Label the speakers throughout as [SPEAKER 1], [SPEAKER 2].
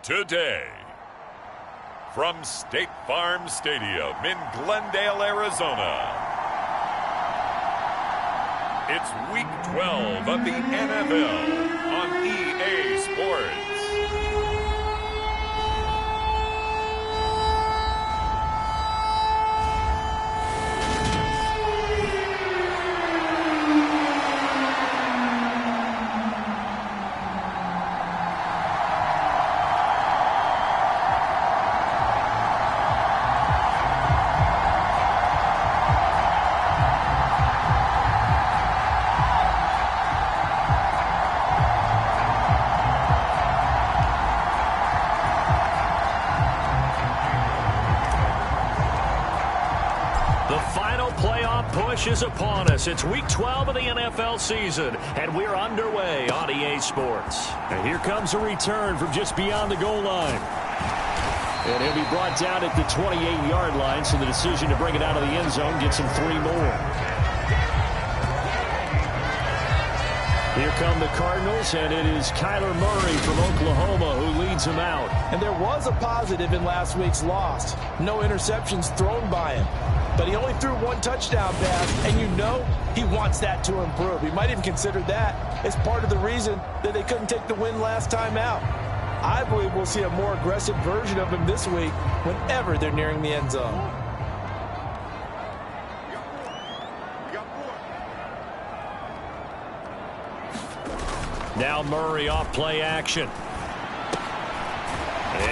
[SPEAKER 1] today. From State Farm Stadium in Glendale, Arizona, it's Week 12 of the NFL on EA Sports.
[SPEAKER 2] Is upon us. It's Week 12 of the NFL season, and we're underway on EA Sports. And here comes a return from just beyond the goal line. And he'll be brought down at the 28-yard line, so the decision to bring it out of the end zone gets him 3 more. Here come the Cardinals, and it is Kyler Murray from Oklahoma who leads them out.
[SPEAKER 3] And there was a positive in last week's loss. No interceptions thrown by him. But he only threw 1 touchdown pass, and you know he wants that to improve. He might even consider that as part of the reason that they couldn't take the win last time out. I believe we'll see a more aggressive version of him this week whenever they're nearing the end zone.
[SPEAKER 2] Now Murray off play action.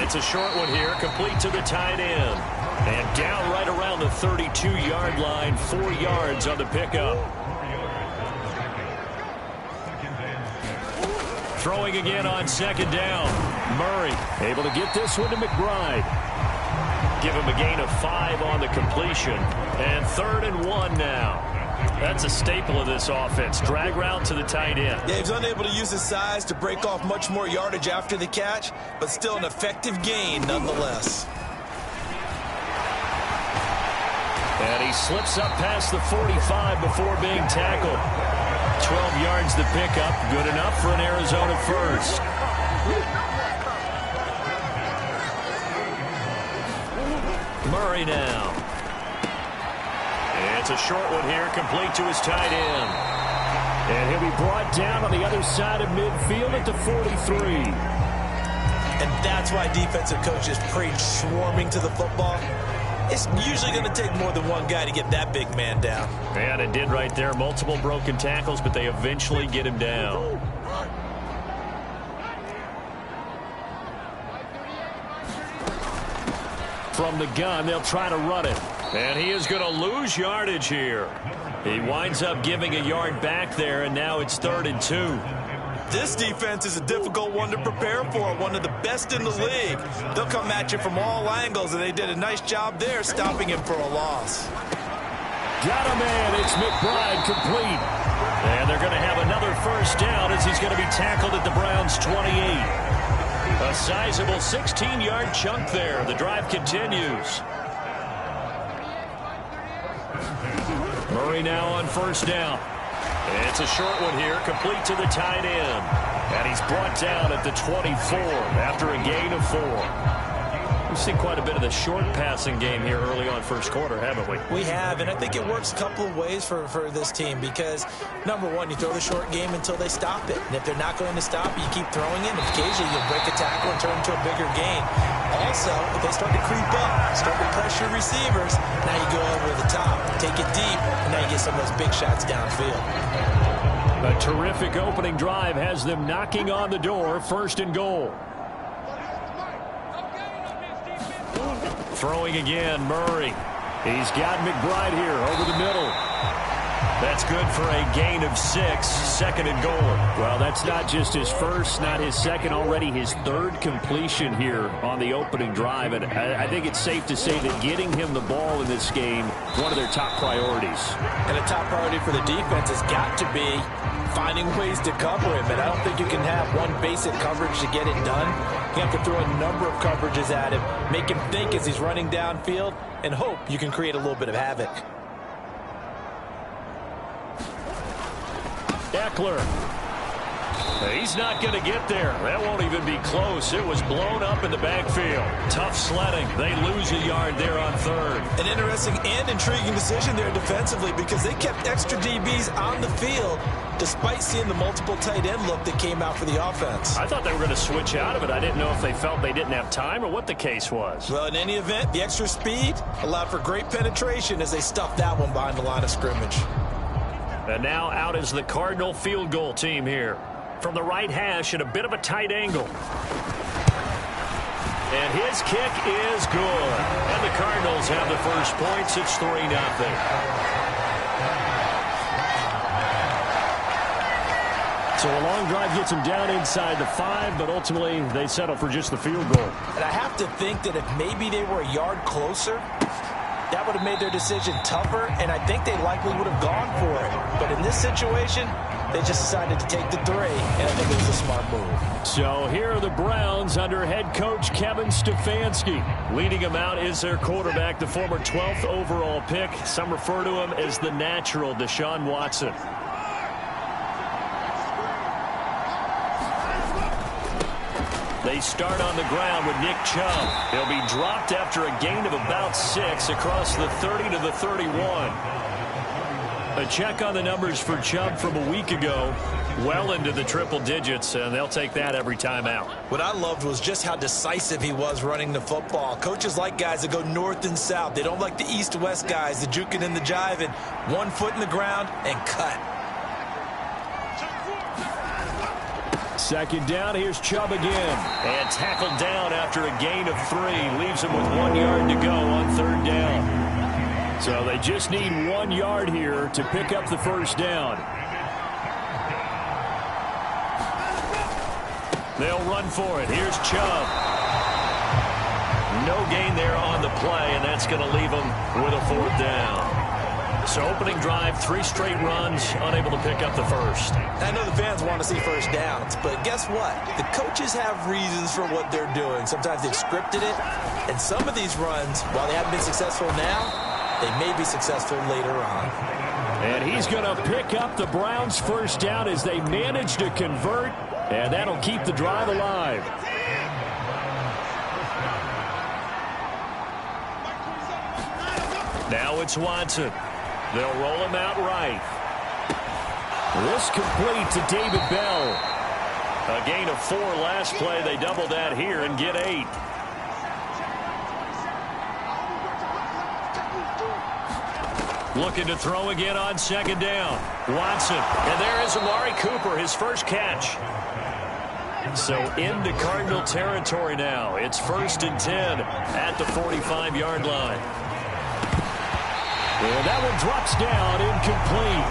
[SPEAKER 2] It's a short one here, complete to the tight end. And down right around the 32-yard line, 4 yards on the pickup. Throwing again on second down. Murray able to get this one to McBride. Give him a gain of 5 on the completion. And 3rd and 1 now. That's a staple of this offense. Drag route to the tight end.
[SPEAKER 3] Yeah, he's unable to use his size to break off much more yardage after the catch, but still an effective gain nonetheless.
[SPEAKER 2] And he slips up past the 45 before being tackled. 12 yards the pickup. Good enough for an Arizona first. Murray now. It's a short one here, complete to his tight end. And he'll be brought down on the other side of midfield at the 43.
[SPEAKER 3] And that's why defensive coaches preach swarming to the football. It's usually going to take more than one guy to get that big man down.
[SPEAKER 2] And it did right there. Multiple broken tackles, but they eventually get him down. From the gun, they'll try to run it. And he is going to lose yardage here. He winds up giving a yard back there, and now it's 3rd and 2.
[SPEAKER 3] This defense is a difficult one to prepare for, one of the best in the league. They'll come at you from all angles, and they did a nice job there stopping him for a loss.
[SPEAKER 2] Got a man. It's McBride complete. And they're going to have another first down as he's going to be tackled at the Browns' 28. A sizable 16-yard chunk there. The drive continues. Murray now on first down. It's a short one here, complete to the tight end. And he's brought down at the 24 after a gain of 4. We've seen quite a bit of the short passing game here early on first quarter, haven't we?
[SPEAKER 3] We have, and I think it works a couple of ways for this team because, number one, you throw the short game until they stop it. And if they're not going to stop it, you keep throwing it, and occasionally you'll break a tackle and turn into a bigger gain. Also, if they start to creep up, start to pressure receivers, now you go over the top, take it deep, and now you get some of those big shots downfield.
[SPEAKER 2] A terrific opening drive has them knocking on the door, 1st and goal. Throwing again, Murray. He's got McBride here over the middle. That's good for a gain of 6, 2nd and goal. Well, that's not just his first, not his second, already his 3rd completion here on the opening drive. And I think it's safe to say that getting him the ball in this game, one of their top priorities.
[SPEAKER 3] And a top priority for the defense has got to be finding ways to cover him. And I don't think you can have one basic coverage to get it done. You have to throw a number of coverages at him, make him think as he's running downfield, and hope you can create a little bit of havoc.
[SPEAKER 2] Eckler He's not going to get there. That won't even be close. It was blown up in the backfield. Tough sledding. They lose a yard there on third.
[SPEAKER 3] An interesting and intriguing decision there defensively because they kept extra DBs on the field despite seeing the multiple tight end look that came out for the offense.
[SPEAKER 2] I thought they were going to switch out of it. I didn't know if they felt they didn't have time or what the case was.
[SPEAKER 3] Well, in any event, the extra speed allowed for great penetration as they stuffed that one behind the line of scrimmage.
[SPEAKER 2] And now out is the Cardinal field goal team here. From the right hash at a bit of a tight angle. And his kick is good. And the Cardinals have the first points. It's 3-0. So a long drive gets them down inside the 5, but ultimately they settle for just the field goal.
[SPEAKER 3] And I have to think that if maybe they were a yard closer, that would have made their decision tougher, and I think they likely would have gone for it. But in this situation, they just decided to take the 3, and I think it was a smart move.
[SPEAKER 2] So here are the Browns under head coach Kevin Stefanski. Leading them out is their quarterback, the former 12th overall pick. Some refer to him as the natural Deshaun Watson. They start on the ground with Nick Chubb. He'll be dropped after a gain of about 6 across the 30 to the 31. A check on the numbers for Chubb from a week ago. Well into the triple digits, and they'll take that every time out.
[SPEAKER 3] What I loved was just how decisive he was running the football. Coaches like guys that go north and south. They don't like the east-west guys, the juking and the jiving. 1 foot in the ground and cut.
[SPEAKER 2] Second down, here's Chubb again. And tackled down after a gain of 3. Leaves him with 1 yard to go on third down. So they just need 1 yard here to pick up the first down. They'll run for it. Here's Chubb. No gain there on the play, and that's going to leave them with a 4th down. So opening drive, 3 straight runs, unable to pick up the first.
[SPEAKER 3] I know the fans want to see first downs, but guess what? The coaches have reasons for what they're doing. Sometimes they've scripted it, and some of these runs, while they haven't been successful now, they may be successful later on.
[SPEAKER 2] And he's going to pick up the Browns' first down as they manage to convert, and that'll keep the drive alive. Now it's Watson. They'll roll him out right. This complete to David Bell. A gain of 4 last play. They double that here and get 8. Looking to throw again on second down. Watson. And there is Amari Cooper, his first catch. So into Cardinal territory now. It's 1st and 10 at the 45-yard line. And that one drops down, incomplete.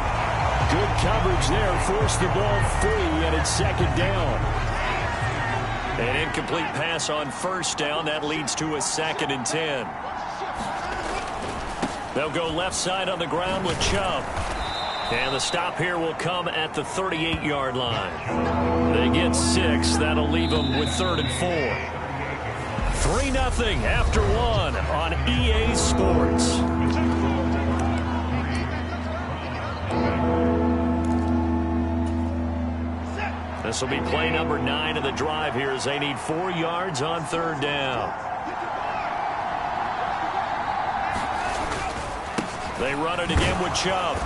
[SPEAKER 2] Good coverage there, forced the ball free, and it's second down. An incomplete pass on first down. That leads to a 2nd and 10. They'll go left side on the ground with Chubb. And the stop here will come at the 38-yard line. They get 6. That'll leave them with 3rd and 4. 3-0 after 1 on EA Sports. This will be play number 9 of the drive here as they need 4 yards on third down. They run it again with Chubb.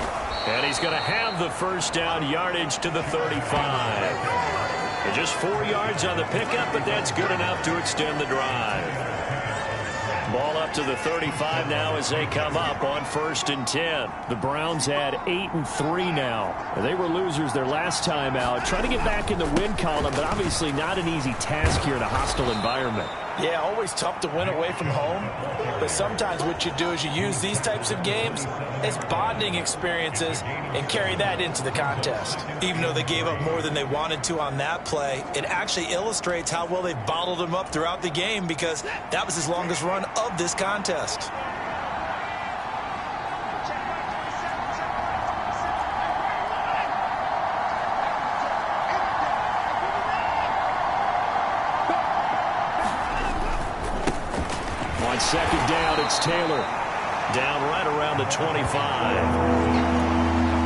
[SPEAKER 2] And he's going to have the first down, yardage to the 35. And just 4 yards on the pickup, but that's good enough to extend the drive. Ball up to the 35 now as they come up on 1st and 10. The Browns had 8 and 3 now. They were losers their last time out. Trying to get back in the win column, but obviously not an easy task here in a hostile environment.
[SPEAKER 3] Yeah, always tough to win away from home. But sometimes what you do is you use these types of games as bonding experiences and carry that into the contest. Even though they gave up more than they wanted to on that play, it actually illustrates how well they bottled them up throughout the game because that was his longest run of this contest. Second down, it's Taylor. Down right around the 25.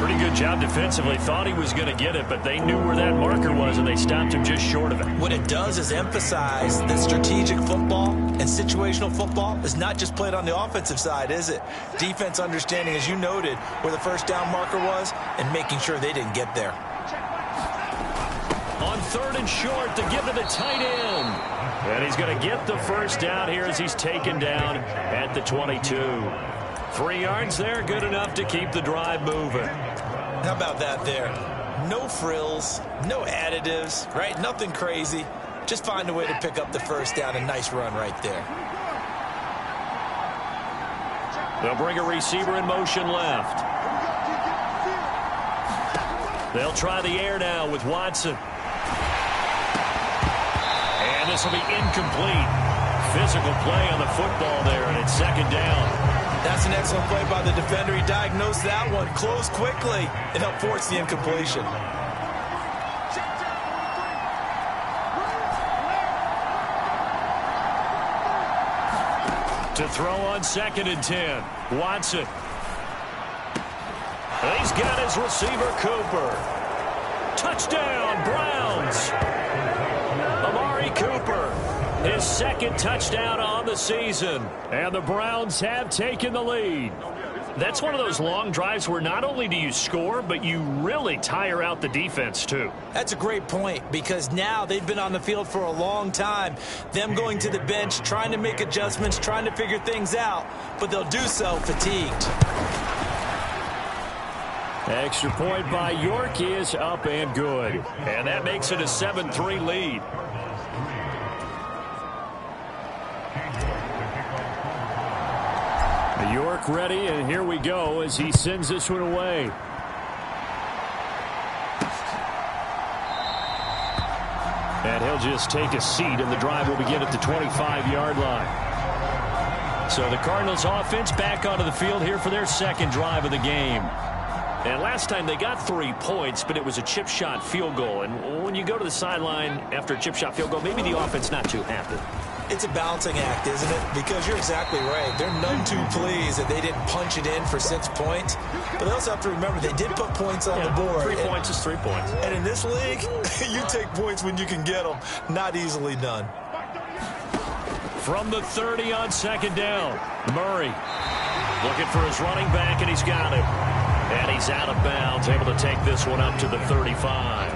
[SPEAKER 2] Pretty good job defensively. Thought he was going to get it, but they knew where that marker was, and they stopped him just short of it.
[SPEAKER 3] What it does is emphasize that strategic football and situational football is not just played on the offensive side, is it? Defense understanding, as you noted, where the first down marker was and making sure they didn't get there.
[SPEAKER 2] On 3rd and short to give to the tight end. And he's going to get the first down here as he's taken down at the 22. 3 yards there, good enough to keep the drive moving.
[SPEAKER 3] How about that there? No frills, no additives, right? Nothing crazy. Just find a way to pick up the first down. A nice run right there.
[SPEAKER 2] They'll bring a receiver in motion left. They'll try the air now with Watson. And this will be incomplete. Physical play on the football there, and it's 2nd down.
[SPEAKER 3] That's an excellent play by the defender. He diagnosed that one, closed quickly, and helped force the incompletion.
[SPEAKER 2] To throw on 2nd and 10. Watson. He's got his receiver, Cooper. Touchdown, Browns. Amari Cooper, his 2nd touchdown on the season. And the Browns have taken the lead. That's one of those long drives where not only do you score, but you really tire out the defense, too.
[SPEAKER 3] That's a great point, because now they've been on the field for a long time. Them going to the bench, trying to make adjustments, trying to figure things out, but they'll do so fatigued.
[SPEAKER 2] Extra point by York is up and good. And that makes it a 7-3 lead. York ready, and here we go as he sends this one away. And he'll just take a seat, and the drive will begin at the 25-yard line. So the Cardinals offense back onto the field here for their 2nd drive of the game. And last time they got 3 points, but it was a chip shot field goal. And when you go to the sideline after a chip shot field goal, maybe the offense not too happy.
[SPEAKER 3] It's a balancing act, isn't it? Because you're exactly right. They're none too pleased that they didn't punch it in for 6 points. But they also have to remember they did put points on the board.
[SPEAKER 2] 3 points is 3 points.
[SPEAKER 3] And in this league, you take points when you can get them. Not easily done.
[SPEAKER 2] From the 30 on 2nd down, Murray looking for his running back, and he's got him. And he's out of bounds, able to take this one up to the 35.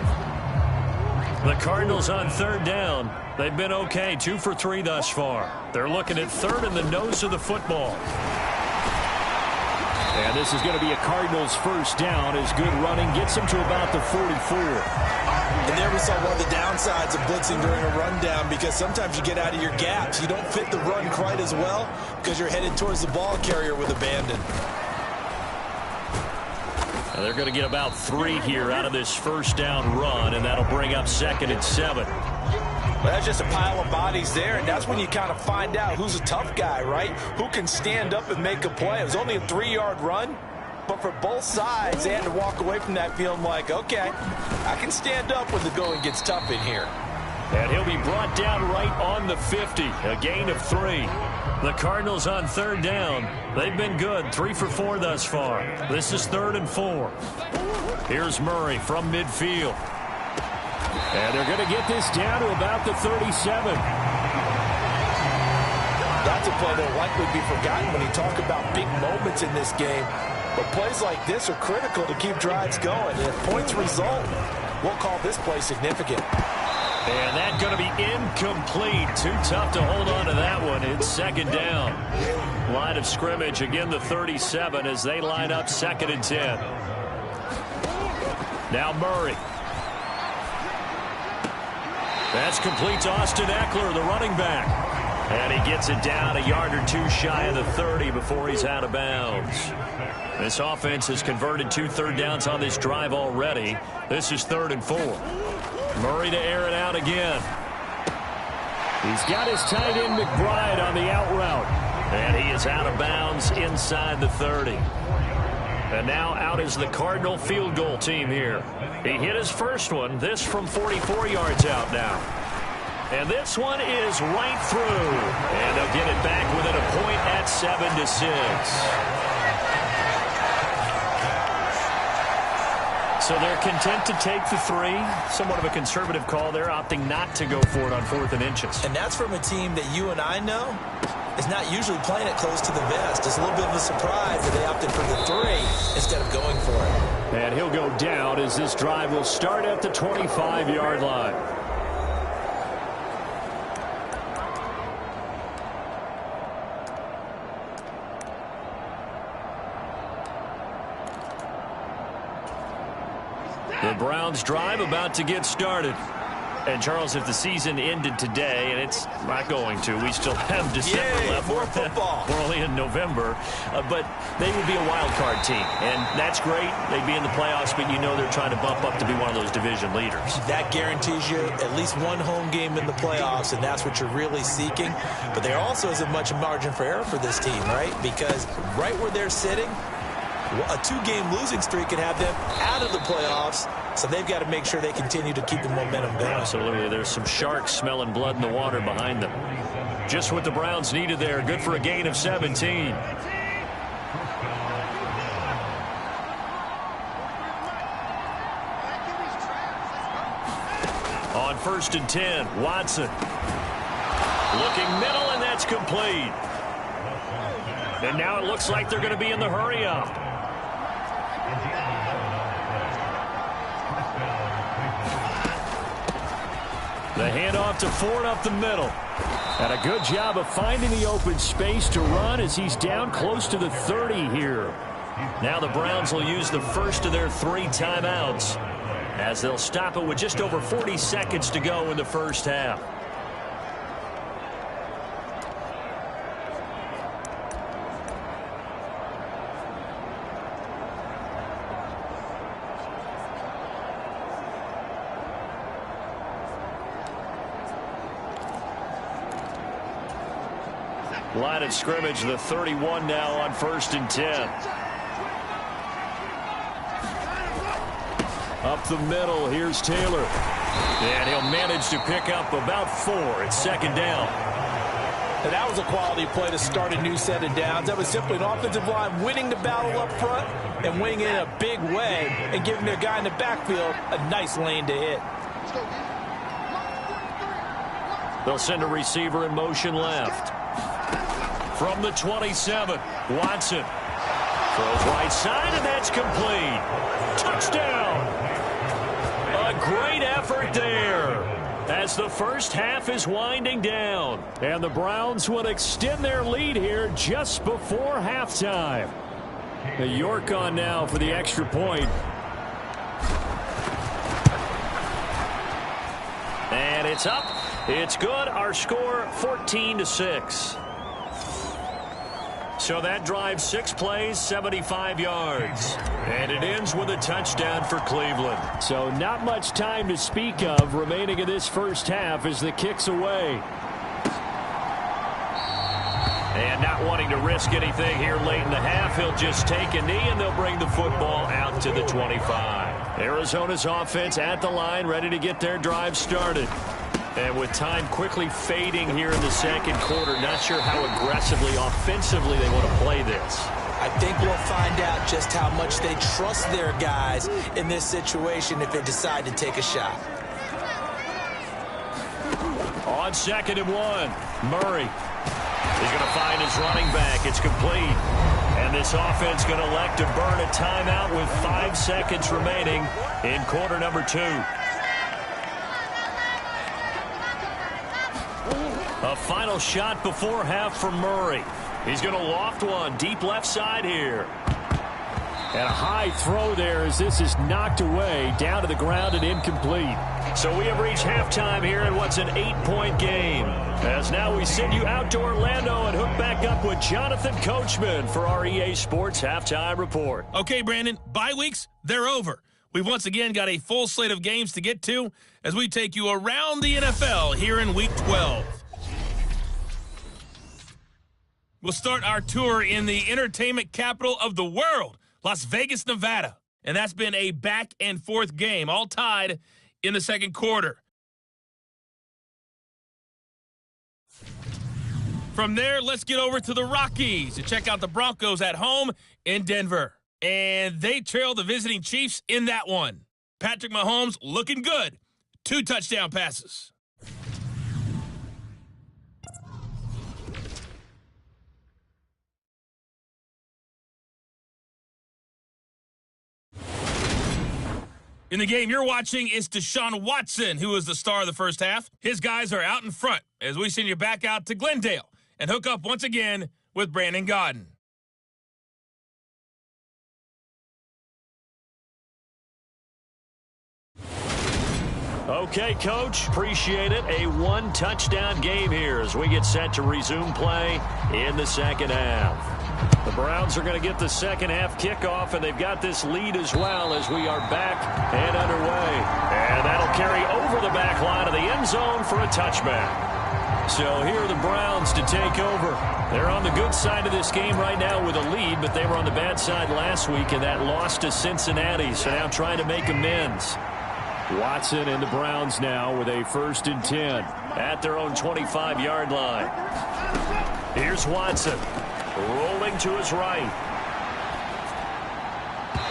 [SPEAKER 2] The Cardinals on 3rd down. They've been okay, 2 for 3 thus far. They're looking at 3rd in the nose of the football. And this is going to be a Cardinals first down as good running gets them to about the 44.
[SPEAKER 3] And there we saw one of the downsides of blitzing during a rundown, because sometimes you get out of your gaps. You don't fit the run quite as well because you're headed towards the ball carrier with abandon.
[SPEAKER 2] And they're going to get about 3 here out of this first down run, and that'll bring up 2nd and 7.
[SPEAKER 3] Well, that's just a pile of bodies there, and that's when you kind of find out who's a tough guy, right? Who can stand up and make a play. It was only a 3-yard run, but for both sides, they had to walk away from that feeling like, okay, I can stand up when the going gets tough in here.
[SPEAKER 2] And he'll be brought down right on the 50, a gain of 3. The Cardinals on 3rd down. They've been good, 3 for 4 thus far. This is 3rd and 4. Here's Murray from midfield. And they're going to get this down to about the 37.
[SPEAKER 3] That's a play that will likely be forgotten when you talk about big moments in this game. But plays like this are critical to keep drives going. And if points result, we'll call this play significant.
[SPEAKER 2] And that's going to be incomplete. Too tough to hold on to that one. It's 2nd down. Line of scrimmage, again the 37 as they line up 2nd and 10. Now Murray. That's complete to Austin Eckler, the running back. And he gets it down a yard or 2 shy of the 30 before he's out of bounds. This offense has converted 2 third downs on this drive already. This is 3rd and 4. Murray to air it out again. He's got his tight end McBride on the out route. And he is out of bounds inside the 30. And now out is the Cardinal field goal team here. He hit his first one. This from 44 yards out now. And this one is right through. And they'll get it back within a point at 7-6. So they're content to take the 3. Somewhat of a conservative call there, opting not to go for it on 4th and inches.
[SPEAKER 3] And that's from a team that you and I know is not usually playing it close to the vest. It's a little bit of a surprise that they opted for the 3 instead of going for it.
[SPEAKER 2] And he'll go down as this drive will start at the 25-yard line. The Browns drive about to get started. And, Charles, if the season ended today, and it's not going to, we still have December left.
[SPEAKER 3] More football.
[SPEAKER 2] We're only in November. But they would be a wild card team. And that's great. They'd be in the playoffs, but you know they're trying to bump up to be one of those division leaders. That
[SPEAKER 3] guarantees you at least one home game in the playoffs, and that's what you're really seeking. But there also isn't much margin for error for this team, right? Because right where they're sitting, a 2-game losing streak could have them out of the playoffs, so they've got to make sure they continue to keep the momentum going.
[SPEAKER 2] Absolutely. There's some sharks smelling blood in the water behind them. Just what the Browns needed there. Good for a gain of 17. On 1st and 10, Watson. Looking middle, and that's complete. And now it looks like they're going to be in the hurry-up. The handoff to Ford up the middle. And a good job of finding the open space to run as he's down close to the 30 here. Now the Browns will use the first of their 3 timeouts as they'll stop it with just over 40 seconds to go in the first half. Line of scrimmage, the 31 now on 1st and 10. Up the middle, here's Taylor. And he'll manage to pick up about 4. It's 2nd down.
[SPEAKER 3] And that was a quality play to start a new set of downs. That was simply an offensive line winning the battle up front and winning it in a big way and giving their guy in the backfield a nice lane to hit.
[SPEAKER 2] They'll send a receiver in motion left. From the 27, Watson throws right side, and that's complete. Touchdown. A great effort there as the first half is winding down. And the Browns will extend their lead here just before halftime. York on now for the extra point. And it's up. It's good. Our score 14-6. So that drives 6 plays, 75 yards. And it ends with a touchdown for Cleveland. So not much time to speak of remaining in this first half as the kick's away. And not wanting to risk anything here late in the half, he'll just take a knee and they'll bring the football out to the 25. Arizona's offense at the line, ready to get their drive started. And with time quickly fading here in the second quarter, not sure how aggressively, offensively they want to play this.
[SPEAKER 3] I think we'll find out just how much they trust their guys in this situation if they decide to take a shot.
[SPEAKER 2] On 2nd and 1, Murray. He's going to find his running back. It's complete. And this offense going to elect to burn a timeout with 5 seconds remaining in quarter number 2. A final shot before half from Murray. He's going to loft one deep left side here. And a high throw there as this is knocked away down to the ground and incomplete. So we have reached halftime here in what's an 8-point game. As now we send you out to Orlando and hook back up with Jonathan Coachman for our EA Sports Halftime Report.
[SPEAKER 4] Okay, Brandon, bye weeks, they're over. We've once again got a full slate of games to get to as we take you around the NFL here in Week 12. We'll start our tour in the entertainment capital of the world, Las Vegas, Nevada. And that's been a back-and-forth game, all tied in the second quarter. From there, let's get over to the Rockies to check out the Broncos at home in Denver. and they trail the visiting Chiefs in that one. Patrick Mahomes looking good. 2 touchdown passes. In the game you're watching is Deshaun Watson, who is the star of the first half. His guys are out in front as we send you back out to Glendale and hook up once again with Brandon Godden.
[SPEAKER 2] Okay, Coach, appreciate it. A 1-touchdown game here as we get set to resume play in the second half. The Browns are going to get the second half kickoff, and they've got this lead as well as we are back and underway. And that'll carry over the back line of the end zone for a touchback. So here are the Browns to take over. They're on the good side of this game right now with a lead, but they were on the bad side last week in that loss to Cincinnati, so now trying to make amends. Watson and the Browns now with a 1st and 10 at their own 25-yard line. Here's Watson rolling to his right.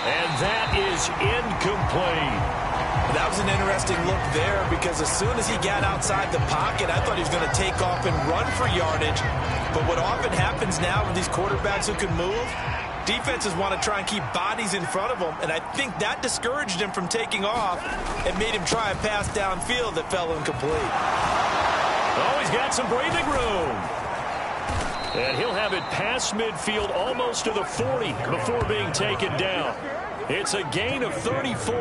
[SPEAKER 2] And that is incomplete.
[SPEAKER 3] That was an interesting look there because as soon as he got outside the pocket, I thought he was going to take off and run for yardage. But what often happens now with these quarterbacks who can move, defenses want to try and keep bodies in front of them, and I think that discouraged him from taking off and made him try a pass downfield that fell incomplete.
[SPEAKER 2] Oh, he's got some breathing room. And he'll have it past midfield almost to the 40 before being taken down. It's a gain of 34.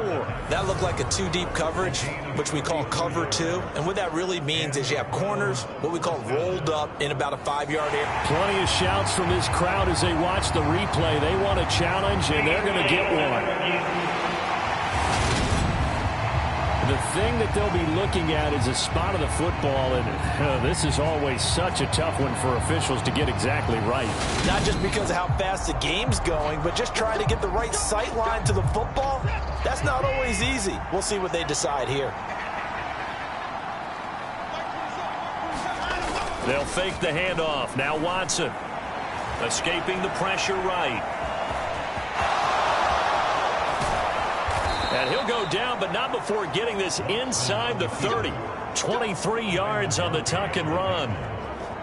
[SPEAKER 3] That looked like a 2-deep coverage, which we call cover 2. And what that really means is you have corners, what we call rolled up in about a 5-yard area.
[SPEAKER 2] Plenty of shouts from this crowd as they watch the replay. They want a challenge, and they're going to get one. The thing that they'll be looking at is a spot of the football, and this is always such a tough one for officials to get exactly right.
[SPEAKER 3] Not just because of how fast the game's going, but just trying to get the right sight line to the football. That's not always easy. We'll see what they decide here.
[SPEAKER 2] They'll fake the handoff. Now Watson escaping the pressure right. And he'll go down, but not before getting this inside the 30. 23 yards on the tuck and run.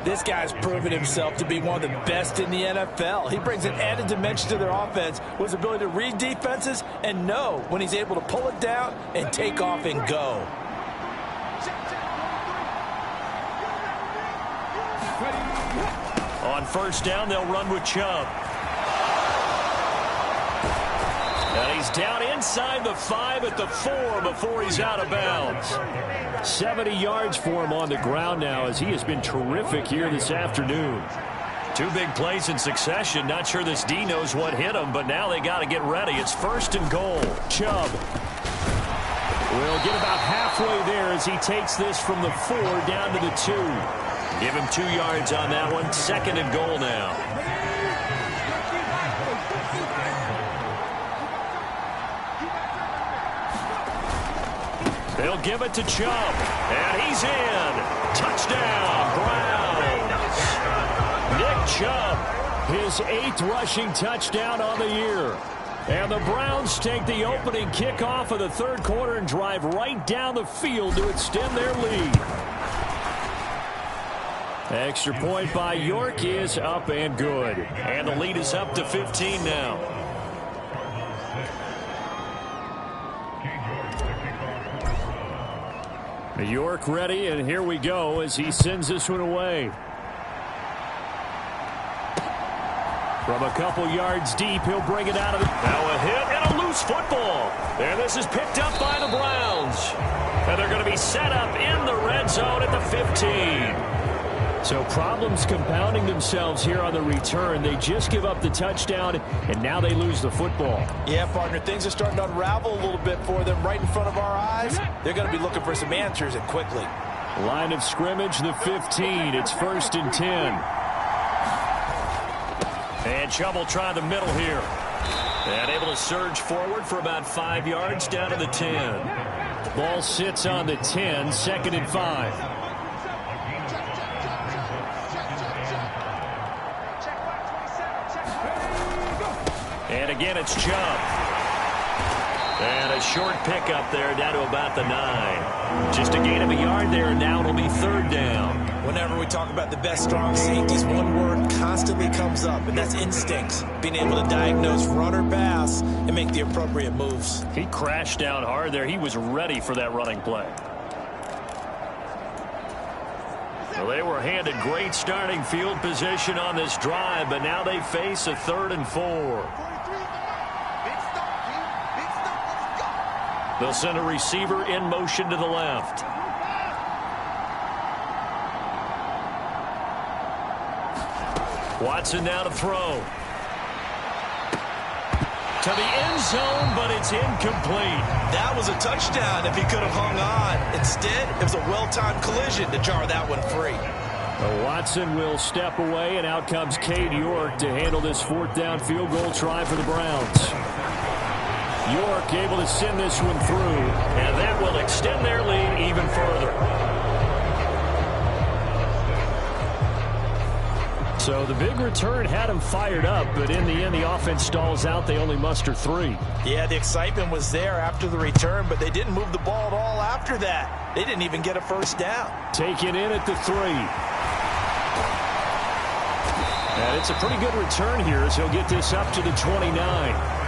[SPEAKER 3] This guy's proven himself to be one of the best in the NFL. He brings an added dimension to their offense with his ability to read defenses and know when he's able to pull it down and take off and go.
[SPEAKER 2] On 1st down, they'll run with Chubb. And he's down inside the 5 at the 4 before he's out of bounds. 70 yards for him on the ground now as he has been terrific here this afternoon. 2 big plays in succession. Not sure this D knows what hit him, but now they got to get ready. It's 1st and goal. Chubb will get about halfway there as he takes this from the 4 down to the 2. Give him 2 yards on that one. 2nd and goal now. They'll give it to Chubb, and he's in. Touchdown, Browns. Nick Chubb, his 8th rushing touchdown on the year. And the Browns take the opening kickoff of the 3rd quarter and drive right down the field to extend their lead. Extra point by York is up and good. And the lead is up to 15 now. York ready, and here we go as he sends this one away. From a couple yards deep, he'll bring it out of the... Now a hit and a loose football. And this is picked up by the Browns. And they're going to be set up in the red zone at the 15. So problems compounding themselves here on the return. They just give up the touchdown, and now they lose the football.
[SPEAKER 3] Yeah, partner, things are starting to unravel a little bit for them right in front of our eyes. They're going to be looking for some answers, and quickly.
[SPEAKER 2] Line of scrimmage, the 15. It's 1st and 10. And Chubb will try the middle here. And able to surge forward for about 5 yards down to the 10. Ball sits on the 10, 2nd and 5. And again, it's Chubb. And a short pickup there down to about the 9. Just a gain of a yard there, and now it'll be 3rd down.
[SPEAKER 3] Whenever we talk about the best strong safeties, one word constantly comes up, and that's instincts. Being able to diagnose run or pass and make the appropriate moves.
[SPEAKER 2] He crashed down hard there. He was ready for that running play. Well, they were handed great starting field position on this drive, but now they face a 3rd and 4. They'll send a receiver in motion to the left. Watson now to throw. To the end zone, but it's incomplete.
[SPEAKER 3] That was a touchdown if he could have hung on. Instead, it was a well-timed collision to jar that one free.
[SPEAKER 2] Well, Watson will step away, and out comes Cade York to handle this 4th down field goal try for the Browns. York able to send this one through, and that will extend their lead even further. So the big return had them fired up, but in the end, the offense stalls out. They only muster 3.
[SPEAKER 3] Yeah, the excitement was there after the return, but they didn't move the ball at all after that. They didn't even get a 1st down.
[SPEAKER 2] Taken in at the 3. And it's a pretty good return here as he'll get this up to the 29.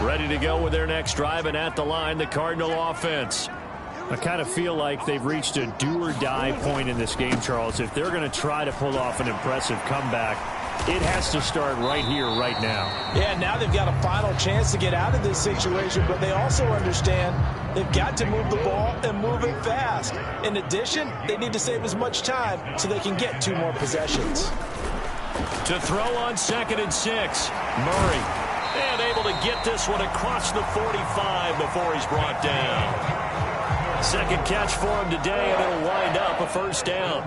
[SPEAKER 2] Ready to go with their next drive, and at the line, the Cardinal offense. I kind of feel like they've reached a do-or-die point in this game, Charles. If they're going to try to pull off an impressive comeback, it has to start right here, right now.
[SPEAKER 3] Yeah, now they've got a final chance to get out of this situation, but they also understand they've got to move the ball and move it fast. In addition, they need to save as much time so they can get 2 more possessions.
[SPEAKER 2] To throw on 2nd and 6, Murray. And able to get this one across the 45 before he's brought down. 2nd catch for him today, and it'll wind up a 1st down.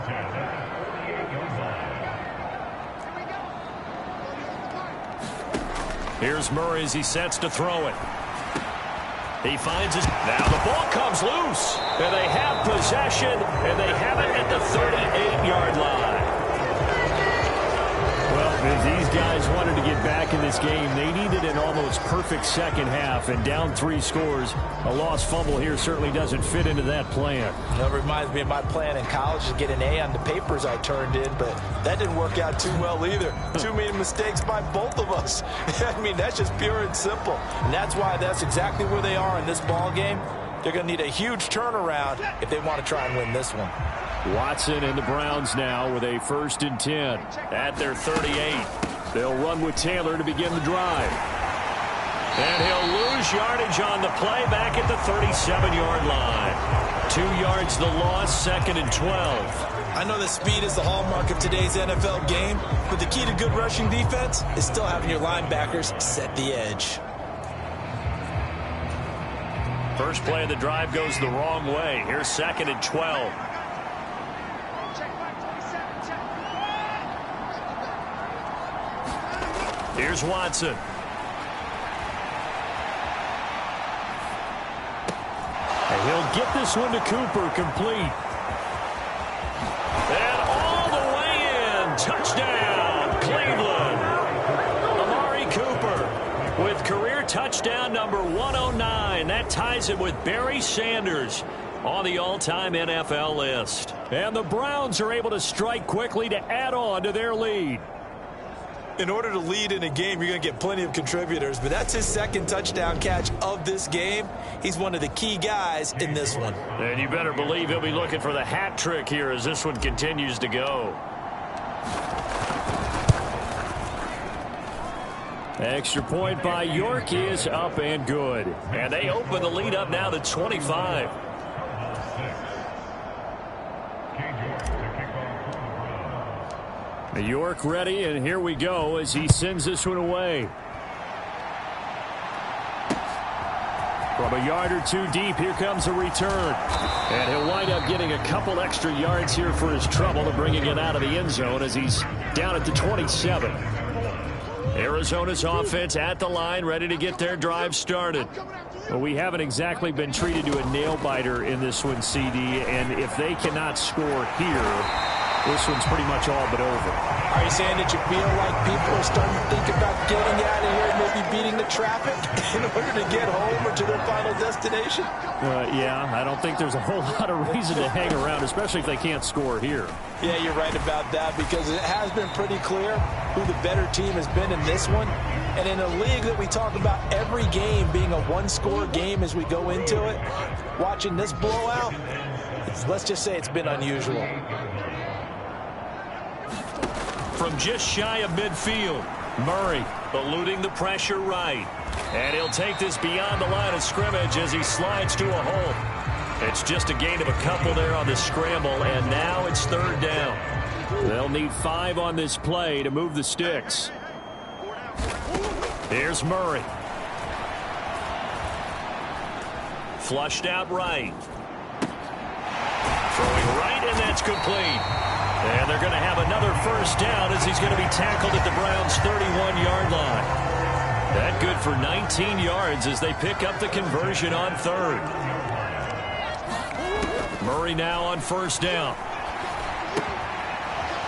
[SPEAKER 2] Here's Murray as he sets to throw it. He finds his... Now the ball comes loose, and they have possession, and they have it at the 38-yard line. Well, if these guys wanted to get back in this game, they needed an almost perfect second half, and down 3 scores. A lost fumble here certainly doesn't fit into that plan.
[SPEAKER 3] That reminds me of my plan in college to get an A on the papers I turned in, but that didn't work out too well either. Too many mistakes by both of us. I mean, that's just pure and simple. And that's why that's exactly where they are in this ball game. They're going to need a huge turnaround if they want to try and win this one.
[SPEAKER 2] Watson and the Browns now with a 1st and 10 at their 38. They'll run with Taylor to begin the drive. And he'll lose yardage on the play back at the 37-yard line. 2 yards the loss, 2nd and 12.
[SPEAKER 3] I know that speed is the hallmark of today's NFL game, but the key to good rushing defense is still having your linebackers set the edge.
[SPEAKER 2] First play of the drive goes the wrong way. Here's 2nd and 12. Here's Watson. And he'll get this one to Cooper, complete. And all the way in. Touchdown, Cleveland. Amari Cooper with career touchdown number 109. That ties him with Barry Sanders on the all-time NFL list. And the Browns are able to strike quickly to add on to their lead.
[SPEAKER 3] In order to lead in a game, you're going to get plenty of contributors, but that's his 2nd touchdown catch of this game. He's one of the key guys in this one.
[SPEAKER 2] And you better believe he'll be looking for the hat trick here as this one continues to go. Extra point by York is up and good. And they open the lead up now to 25. York ready, and here we go as he sends this one away. From a yard or 2 deep, here comes a return. And he'll wind up getting a couple extra yards here for his trouble to bringing it out of the end zone as he's down at the 27. Arizona's offense at the line, ready to get their drive started. Well, we haven't exactly been treated to a nail-biter in this one, CD, and if they cannot score here, this one's pretty much all but over.
[SPEAKER 3] Are you saying that you feel like people are starting to think about getting out of here and maybe beating the traffic in order to get home or to their final destination?
[SPEAKER 2] Yeah, I don't think there's a whole lot of reason to hang around, especially if they can't score here.
[SPEAKER 3] Yeah, you're right about that, because it has been pretty clear who the better team has been in this one. And in a league that we talk about every game being a one-score game as we go into it, watching this blowout, let's just say it's been unusual.
[SPEAKER 2] From just shy of midfield, Murray eluding the pressure right. And he'll take this beyond the line of scrimmage as he slides to a hole. It's just a gain of a couple there on the scramble, and now it's third down. They'll need 5 on this play to move the sticks. Here's Murray. Flushed out right. Throwing right, and that's complete. And they're going to have another first down as he's going to be tackled at the Browns' 31-yard line. That good for 19 yards as they pick up the conversion on third. Murray now on first down.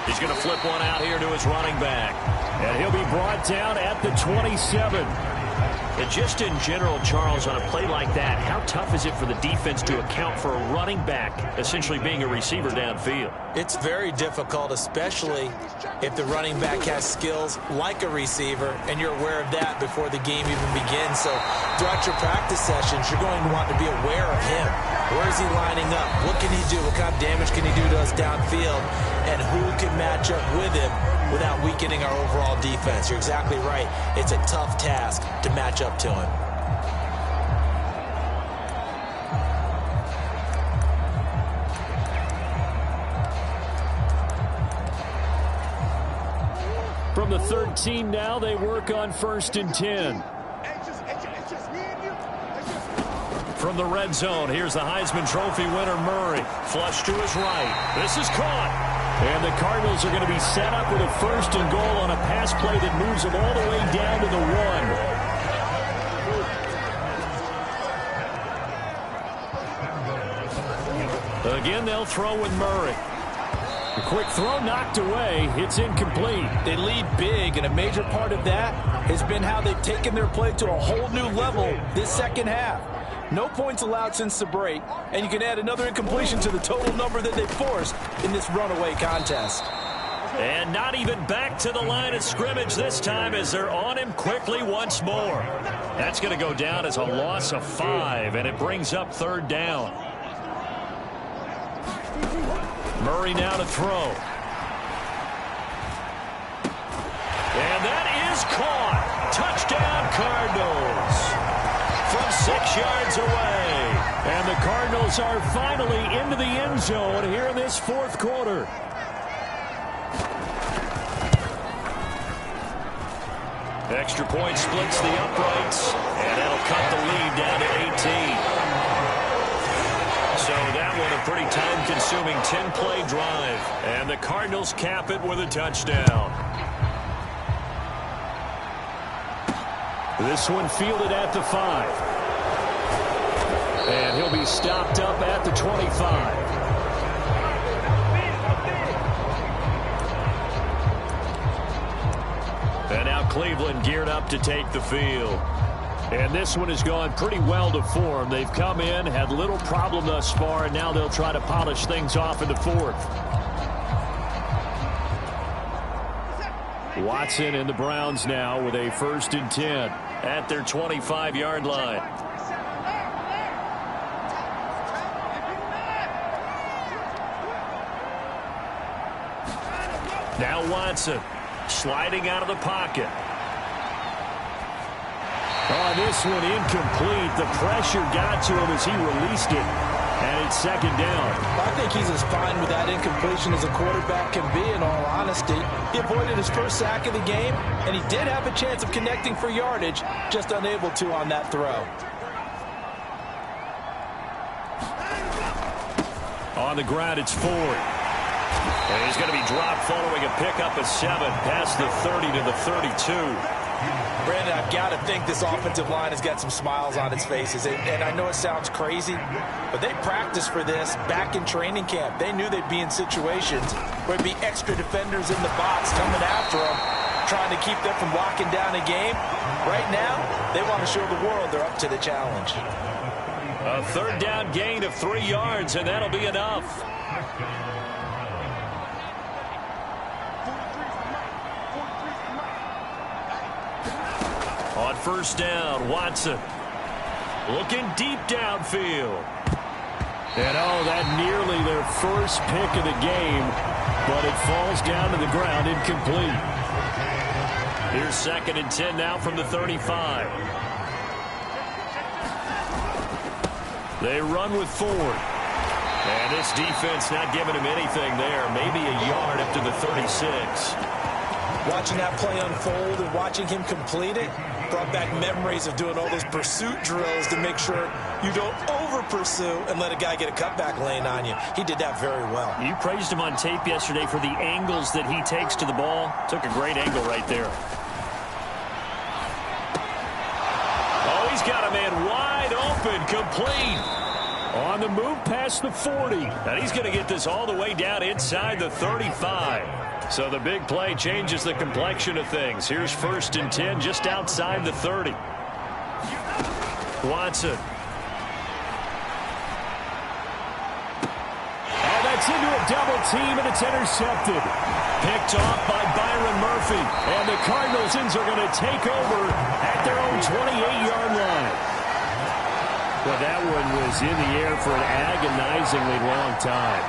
[SPEAKER 2] He's going to flip one out here to his running back. And he'll be brought down at the 27. And just in general, Charles, on a play like that, how tough is it for the defense to account for a running back essentially being a receiver downfield?
[SPEAKER 3] It's very difficult, especially if the running back has skills like a receiver, and you're aware of that before the game even begins. So throughout your practice sessions, you're going to want to be aware of him. Where is he lining up? What can he do? What kind of damage can he do to us downfield? And who can match up with him without weakening our overall defense? You're exactly right. It's a tough task to match up to him.
[SPEAKER 2] From the 13 now, they work on 1st and 10. From the red zone, here's the Heisman Trophy winner, Murray. Flush to his right. This is caught. And the Cardinals are going to be set up with a 1st and goal on a pass play that moves them all the way down to the 1. Again, they'll throw with Murray. A quick throw knocked away. It's incomplete.
[SPEAKER 3] They lead big, and a major part of that has been how they've taken their play to a whole new level this second half. No points allowed since the break, and you can add another incompletion to the total number that they forced in this runaway contest.
[SPEAKER 2] And not even back to the line of scrimmage this time as they're on him quickly once more. That's going to go down as a loss of 5, and it brings up third down. Murray now to throw. And that is caught. Touchdown, Cardinals. From 6 yards away. And the Cardinals are finally into the end zone here in this 4th quarter. Extra point splits the uprights, and that'll cut the lead down to 18. So that one a pretty time-consuming 10-play drive. And the Cardinals cap it with a touchdown. This one fielded at the 5. And he'll be stopped up at the 25. And now Cleveland geared up to take the field. And this one has gone pretty well to form. They've come in, had little problem thus far, and now they'll try to polish things off in the 4th. Watson and the Browns now with a 1st and 10 at their 25-yard line. Now Watson sliding out of the pocket. Oh, this one incomplete. The pressure got to him as he released it. And it's 2nd down.
[SPEAKER 3] I think he's as fine with that incompletion as a quarterback can be, in all honesty. He avoided his first sack of the game, and he did have a chance of connecting for yardage, just unable to on that throw.
[SPEAKER 2] On the ground, it's Ford. And he's going to be dropped following a pickup of 7 past the 30 to the 32.
[SPEAKER 3] Brandon, I've got to think this offensive line has got some smiles on its faces. And I know it sounds crazy, but they practiced for this back in training camp. They knew they'd be in situations where there'd be extra defenders in the box coming after them, trying to keep them from locking down a game. Right now, they want to show the world they're up to the challenge.
[SPEAKER 2] A third down gain of 3 yards, and that'll be enough. On first down, Watson looking deep downfield. And that nearly their first pick of the game, but it falls down to the ground incomplete. Here's 2nd and 10 now from the 35. They run with Ford. And this defense not giving him anything there. Maybe a yard up to the 36.
[SPEAKER 3] Watching that play unfold and watching him complete it brought back memories of doing all those pursuit drills to make sure you don't over-pursue and let a guy get a cutback lane on you. He did that very well.
[SPEAKER 2] You praised him on tape yesterday for the angles that he takes to the ball. Took a great angle right there. Oh, he's got a man wide open, complete. On the move past the 40. And he's going to get this all the way down inside the 35. So the big play changes the complexion of things. Here's 1st and 10 just outside the 30. Watson.
[SPEAKER 5] And that's into a double team, and it's intercepted.
[SPEAKER 2] Picked off by Byron Murphy.
[SPEAKER 5] And the Cardinals are going to take over at their own 28-yard line.
[SPEAKER 3] Well, that one was in the air for an agonizingly long time.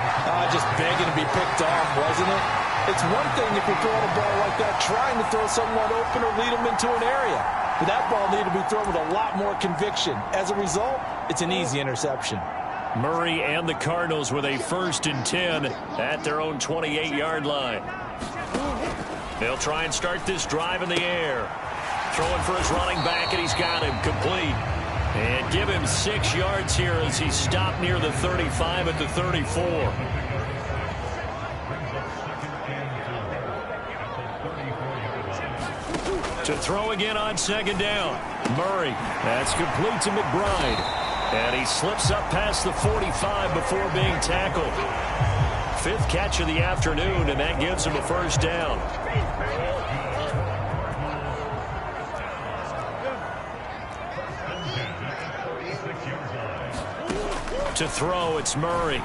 [SPEAKER 3] Just begging to be picked off, wasn't it? It's one thing if you're throwing a ball like that, trying to throw someone open or lead them into an area. But that ball needed to be thrown with a lot more conviction. As a result, it's an easy interception.
[SPEAKER 2] Murray and the Cardinals with a 1st and 10 at their own 28-yard line. They'll try and start this drive in the air. Throwing for his running back, and he's got him complete. And give him 6 yards here as he stopped near the 35 at the 34. To throw again on 2nd down. Murray.
[SPEAKER 5] That's complete to McBride.
[SPEAKER 2] And he slips up past the 45 before being tackled. 5th catch of the afternoon, and that gives him a 1st down. To throw, it's Murray.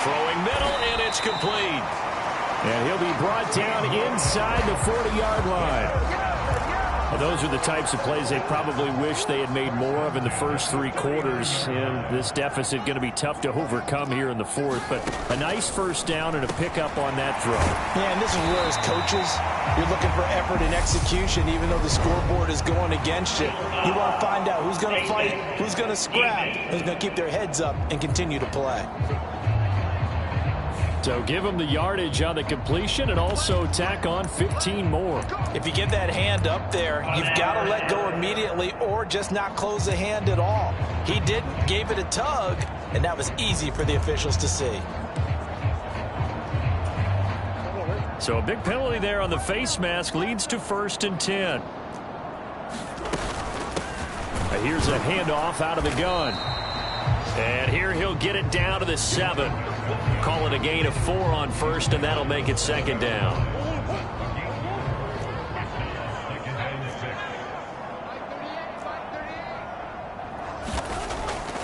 [SPEAKER 2] Throwing middle, and it's complete.
[SPEAKER 5] And he'll be brought down inside the 40-yard line.
[SPEAKER 2] Well, those are the types of plays they probably wish they had made more of in the first 3 quarters. And this deficit going to be tough to overcome here in the 4th. But a nice 1st down and a pickup on that throw.
[SPEAKER 3] Yeah, and this is where as coaches, you're looking for effort and execution, even though the scoreboard is going against you. You want to find out who's going to fight, who's going to scrap, who's going to keep their heads up and continue to play.
[SPEAKER 5] So give them the yardage on the completion and also tack on 15 more.
[SPEAKER 3] If you get that hand up there, you've got to let go immediately or just not close the hand at all. He didn't, gave it a tug, and that was easy for the officials to see.
[SPEAKER 2] So a big penalty there on the face mask leads to 1st and 10.
[SPEAKER 5] Here's a handoff out of the gun.
[SPEAKER 2] And here he'll get it down to the 7. Call it a gain of 4 on 1st, and that'll make it 2nd down.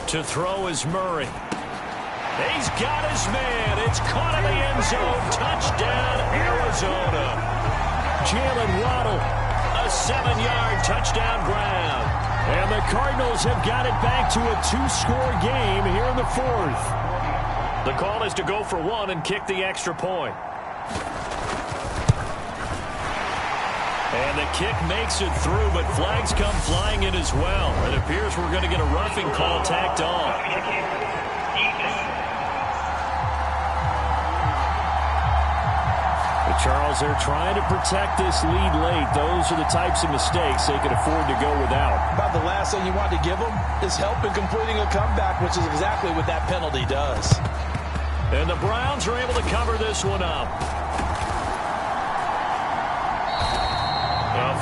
[SPEAKER 2] To throw is Murray. He's got his man. It's caught in the end zone. Touchdown, Arizona.
[SPEAKER 5] Jalen Waddle.
[SPEAKER 2] A 7-yard touchdown grab.
[SPEAKER 5] And the Cardinals have got it back to a 2-score game here in the 4th.
[SPEAKER 2] The call is to go for 1 and kick the extra point. And the kick makes it through, but flags come flying in as well. It appears we're going to get a roughing call tacked on.
[SPEAKER 5] Charles, they're trying to protect this lead late. Those are the types of mistakes they can afford to go without.
[SPEAKER 3] About the last thing you want to give them is help in completing a comeback, which is exactly what that penalty does.
[SPEAKER 2] And the Browns are able to cover this one up.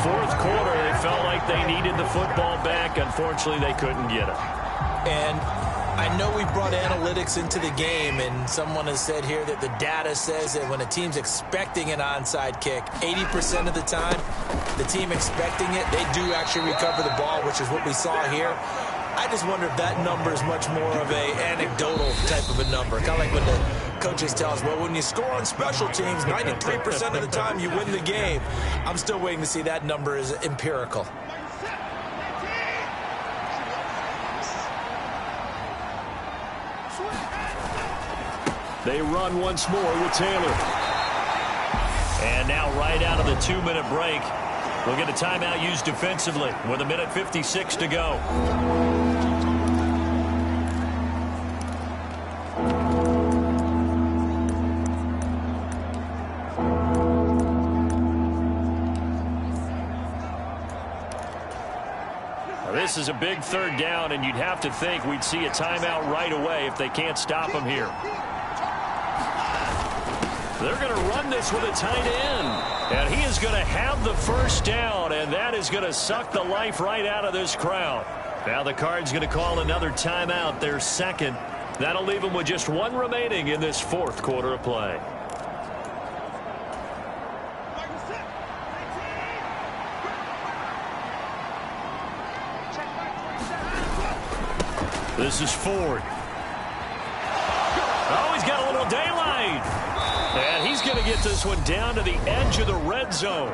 [SPEAKER 2] Fourth quarter, they felt like they needed the football back. Unfortunately, they couldn't get it.
[SPEAKER 3] And I know we brought analytics into the game, and someone has said here that the data says that when a team's expecting an onside kick, 80% of the time, the team expecting it, they do actually recover the ball, which is what we saw here. I just wonder if that number is much more of a anecdotal type of a number. Kind of like when the coaches tell us, well, when you score on special teams, 93% of the time you win the game. I'm still waiting to see that number is empirical.
[SPEAKER 2] They run once more with Taylor. And now right out of the 2-minute break, we'll get a timeout used defensively with 1:56 to go. Now, this is a big third down, and you'd have to think we'd see a timeout right away if they can't stop them here. They're going to run this with a tight end. And he is going to have the first down, and that is going to suck the life right out of this crowd. Now the Cards going to call another timeout, their second. That'll leave them with just one remaining in this fourth quarter of play. This is Ford. Oh, he's got a little daylight. And he's going to get this one down to the edge of the red zone.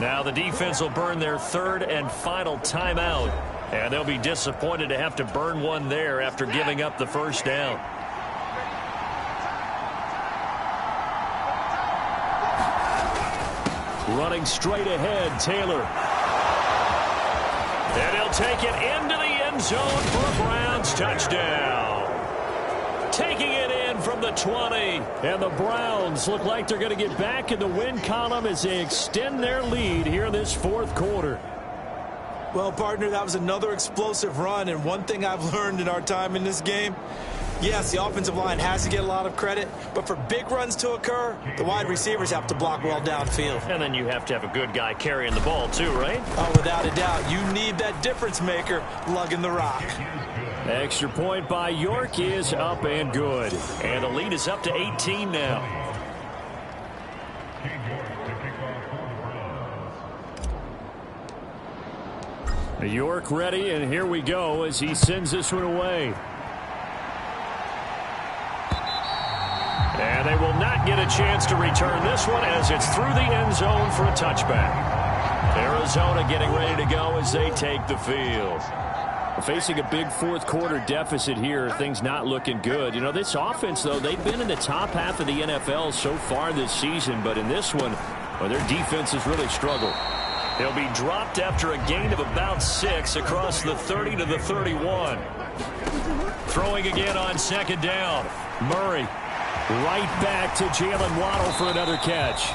[SPEAKER 2] Now the defense will burn their third and final timeout. And they'll be disappointed to have to burn one there after giving up the first down. Running straight ahead, Taylor. And he'll take it into the end zone for a Browns touchdown. Taking it in from the 20. And the Browns look like they're going to get back in the win column as they extend their lead here in this fourth quarter.
[SPEAKER 3] Well, partner, that was another explosive run. And one thing I've learned in our time in this game, yes, the offensive line has to get a lot of credit, but for big runs to occur, the wide receivers have to block well downfield.
[SPEAKER 2] And then you have to have a good guy carrying the ball too, right?
[SPEAKER 3] Oh, without a doubt. You need that difference maker lugging the rock.
[SPEAKER 2] Extra point by York is up and good. And the lead is up to 18 now. York ready, and here we go as he sends this one away. And they will not get a chance to return this one as it's through the end zone for a touchback. Arizona getting ready to go as they take the field.
[SPEAKER 5] Facing a big fourth quarter deficit here, things not looking good. You know, this offense, though, they've been in the top half of the NFL so far this season, but in this one, well, their defense has really struggled.
[SPEAKER 2] They'll be dropped after a gain of about 6 across the 30 to the 31. Throwing again on second down. Murray right back to Jalen Waddle for another catch.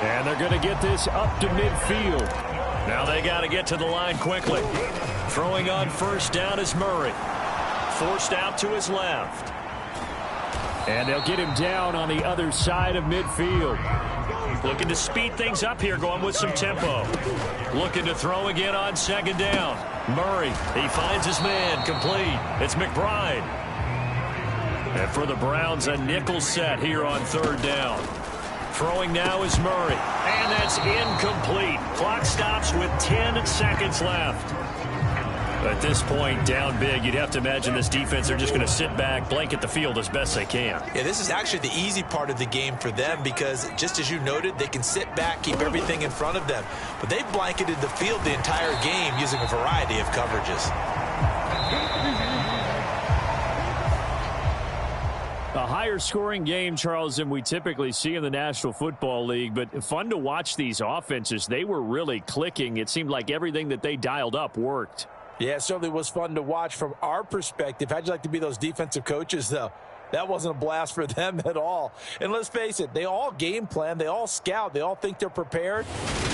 [SPEAKER 5] And they're going to get this up to midfield.
[SPEAKER 2] Now they got to get to the line quickly. Throwing on first down is Murray. Forced out to his left.
[SPEAKER 5] And they'll get him down on the other side of midfield.
[SPEAKER 2] Looking to speed things up here, going with some tempo. Looking to throw again on second down. Murray, he finds his man, complete. It's McBride. And for the Browns, a nickel set here on third down. Throwing now is Murray. And that's incomplete. Clock stops with 10 seconds left. At this point, down big, you'd have to imagine this defense, they're just going to sit back, blanket the field as best they can.
[SPEAKER 3] Yeah, this is actually the easy part of the game for them because, just as you noted, they can sit back, keep everything in front of them. But they've blanketed the field the entire game using a variety of coverages.
[SPEAKER 5] A higher scoring game, Charles, than we typically see in the National Football League, but fun to watch these offenses. They were really clicking. It seemed like everything that they dialed up worked.
[SPEAKER 3] Yeah, it certainly was fun to watch from our perspective. How'd you like to be those defensive coaches, though? That wasn't a blast for them at all. And let's face it, they all game plan, they all scout, they all think they're prepared.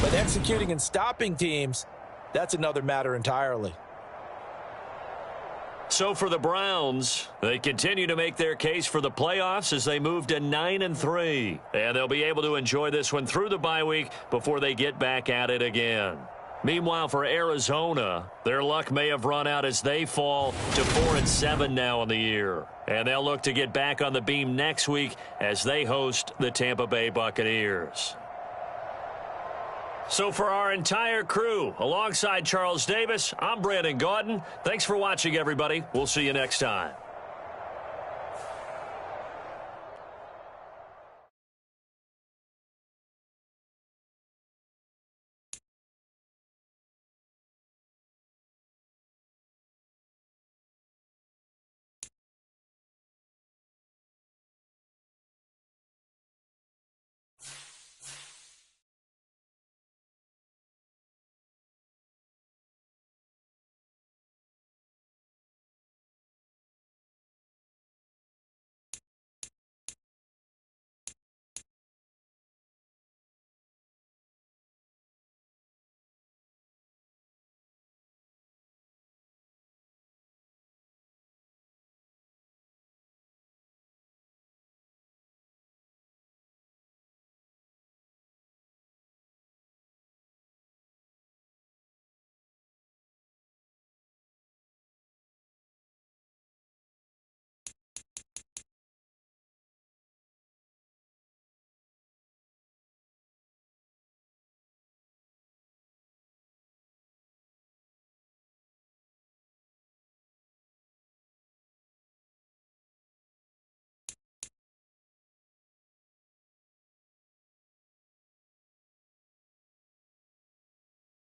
[SPEAKER 3] But executing and stopping teams, that's another matter entirely.
[SPEAKER 5] So for the Browns, they continue to make their case for the playoffs as they move to 9-3. And they'll be able to enjoy this one through the bye week before they get back at it again. Meanwhile, for Arizona, their luck may have run out as they fall to 4-7 now in the year. And they'll look to get back on the beam next week as they host the Tampa Bay Buccaneers. So for our entire crew, alongside Charles Davis, I'm Brandon Gaudin. Thanks for watching, everybody. We'll see you next time.